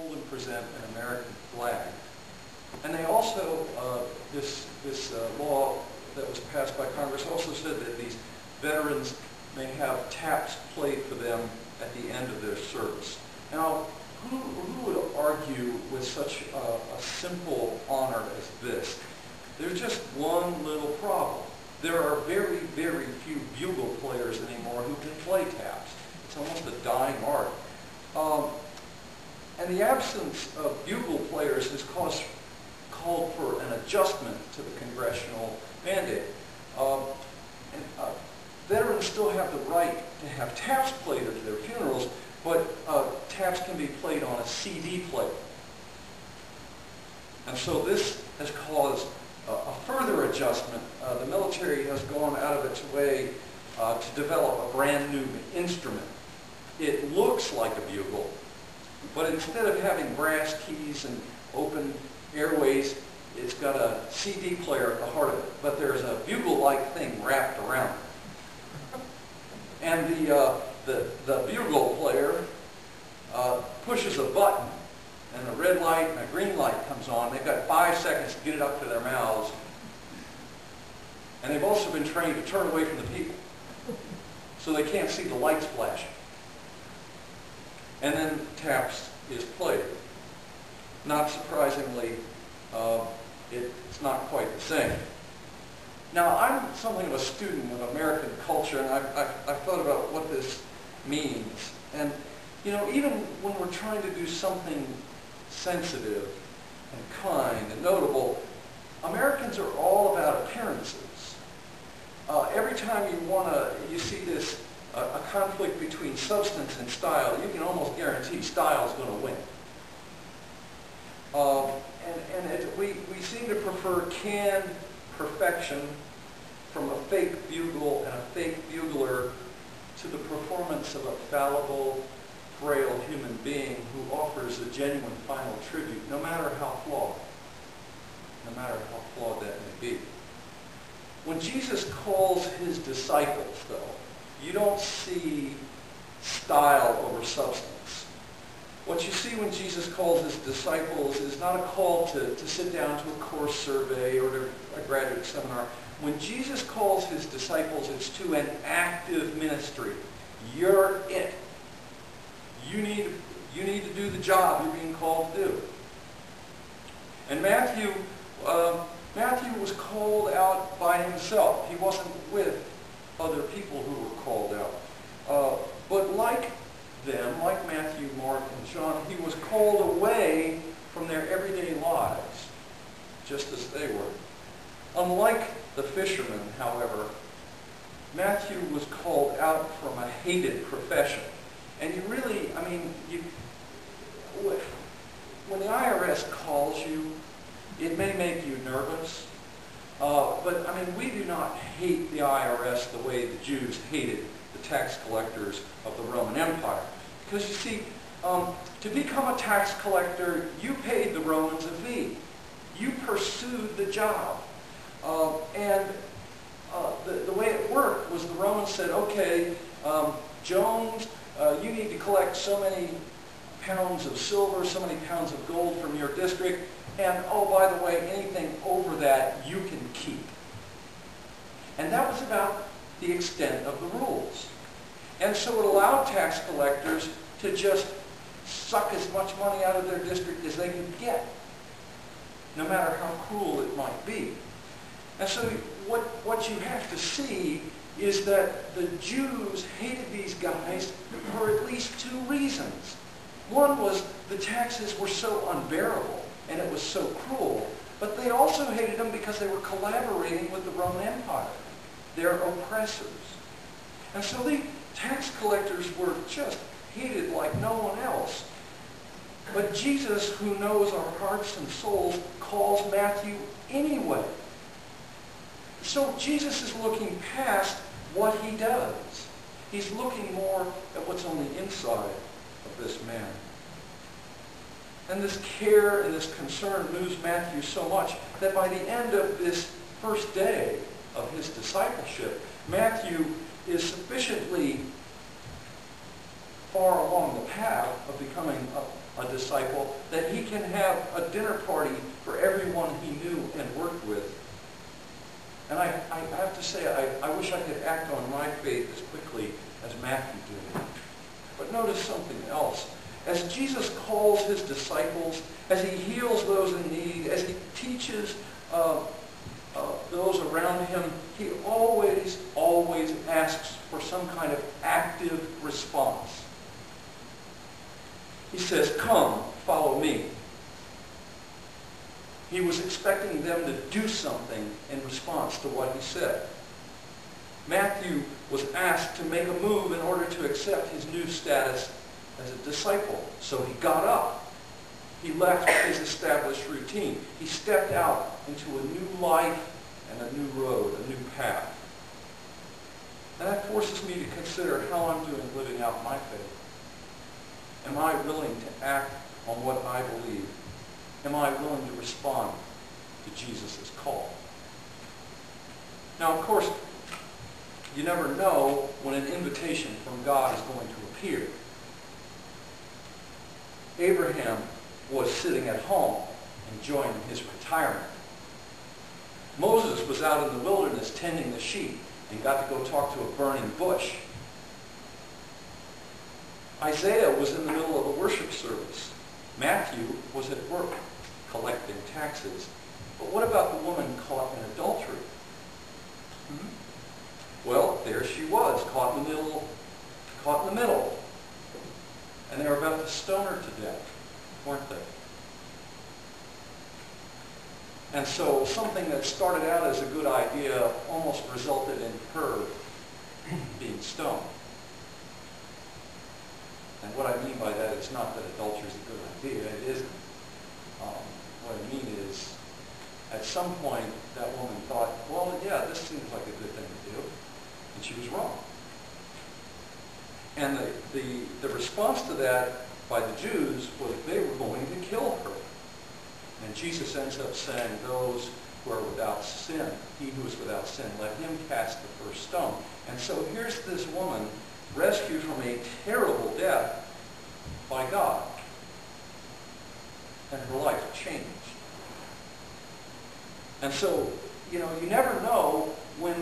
hold and present an American flag. And they also, this law that was passed by Congress also said that these veterans may have taps played for them at the end of their service. Now, who would argue with such a simple honor as this? There's just one little problem. There are very, very few bugle players anymore who can play taps. It's almost a dying art. And the absence of bugle players has called for an adjustment to the congressional mandate. Veterans still have the right to have taps played at their funerals, but taps can be played on a CD player. And so this has caused a further adjustment. The military has gone out of its way to develop a brand new instrument. It looks like a bugle, but instead of having brass keys and open airways, it's got a CD player at the heart of it. But there's a bugle-like thing wrapped around it. And the bugle player pushes a button, and a red light and a green light comes on. They've got 5 seconds to get it up to their mouths. And they've also been trained to turn away from the people so they can't see the lights flashing. And then taps is played. Not surprisingly, it's not quite the same. Now, I'm something of a student of American culture, and I've thought about what this means. And, you know, even when we're trying to do something sensitive and kind and notable, Americans are all about appearances. Every time you see this, a conflict between substance and style, you can almost guarantee style is going to win. We seem to prefer canned perfection from a fake bugle and a fake bugler to the performance of a fallible, frail human being who offers a genuine final tribute, no matter how flawed that may be. When Jesus calls his disciples, though, you don't see style over substance. What you see when Jesus calls his disciples is not a call to sit down to a course survey or to a graduate seminar. When Jesus calls his disciples, it's to an active ministry. You're it. You need to do the job you're being called to do. And Matthew was called out by himself. He wasn't with other people who were called out. But like them, like Matthew, Mark, and John, he was called away from their everyday lives, just as they were. Unlike the fishermen, however, Matthew was called out from a hated profession. And you really, when the IRS calls you, it may make you nervous. But we do not hate the IRS the way the Jews hated the tax collectors of the Roman Empire. Because you see, to become a tax collector, you paid the Romans a fee. You pursued the job. The way it worked was the Romans said, okay, Jones, you need to collect so many pounds of silver, so many pounds of gold from your district, and oh, by the way, anything over that you can keep. And that was about the extent of the rules. And so it allowed tax collectors to just suck as much money out of their district as they could get, no matter how cruel it might be. And so what you have to see is that the Jews hated these guys for at least two reasons. One was the taxes were so unbearable and it was so cruel, but they also hated them because they were collaborating with the Roman Empire, their oppressors. And so the tax collectors were just hated like no one else. But Jesus, who knows our hearts and souls, calls Matthew anyway. So Jesus is looking past what he does. He's looking more at what's on the inside of this man. And this care and this concern moves Matthew so much that by the end of this first day of his discipleship, Matthew is sufficiently far along the path of becoming a disciple, that he can have a dinner party for everyone he knew and worked with. And I have to say, I wish I could act on my faith as quickly as Matthew did. But notice something else. As Jesus calls his disciples, as he heals those in need, as he teaches those around him, he always asks for some kind of active response. He says, "Come, follow me." He was expecting them to do something in response to what he said. Matthew was asked to make a move in order to accept his new status as a disciple. So he got up. He left his established routine. He stepped out into a new life and a new road, a new path. And that forces me to consider how I'm doing living out my faith. Am I willing to act on what I believe? Am I willing to respond to Jesus' call? Now, of course, you never know when an invitation from God is going to appear. Abraham was sitting at home enjoying his retirement. Moses was out in the wilderness tending the sheep and got to go talk to a burning bush. Isaiah was in the middle of a worship service. Matthew was at work collecting taxes. But what about the woman caught in adultery? Well, there she was, caught in the middle. And they were about to stone her to death, weren't they? And so something that started out as a good idea almost resulted in her being stoned. And what I mean by that is not that adultery is a good idea. It isn't. What I mean is, at some point, that woman thought, well, yeah, this seems like a good thing to do. And she was wrong. And the response to that by the Jews was they were going to kill her. And Jesus ends up saying, those who are without sin, he who is without sin, let him cast the first stone. And so here's this woman rescued from a terrible death by God. And her life changed. And so, you never know when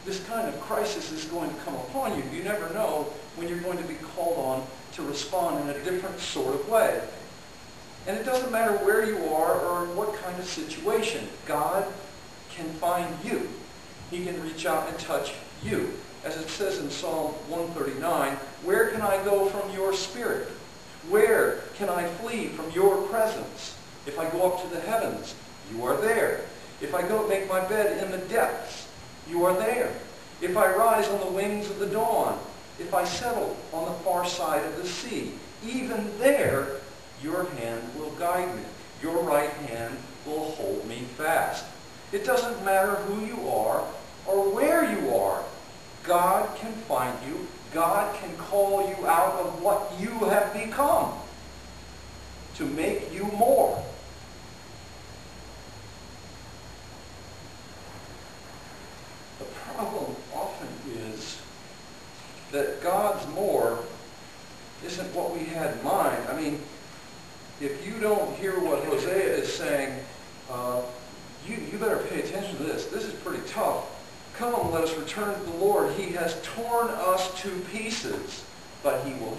this kind of crisis is going to come upon you. You never know when you're going to be called on to respond in a different sort of way. And it doesn't matter where you are or what kind of situation. God can find you. He can reach out and touch you. As it says in Psalm 139, where can I go from your spirit? Where can I flee from your presence? If I go up to the heavens, you are there. If I go make my bed in the depths, you are there. If I rise on the wings of the dawn, if I settle on the far side of the sea, even there your hand will guide me. Your right hand will hold me fast. It doesn't matter who you are or where you are. God can find you. God can call you out of what you have become to make you more. The problem often is that God's more isn't what we had in mind. I mean, if you don't hear what Hosea is saying, you better pay attention to this. This is pretty tough. Come, let us return to the Lord. He has torn us to pieces, but he will heal.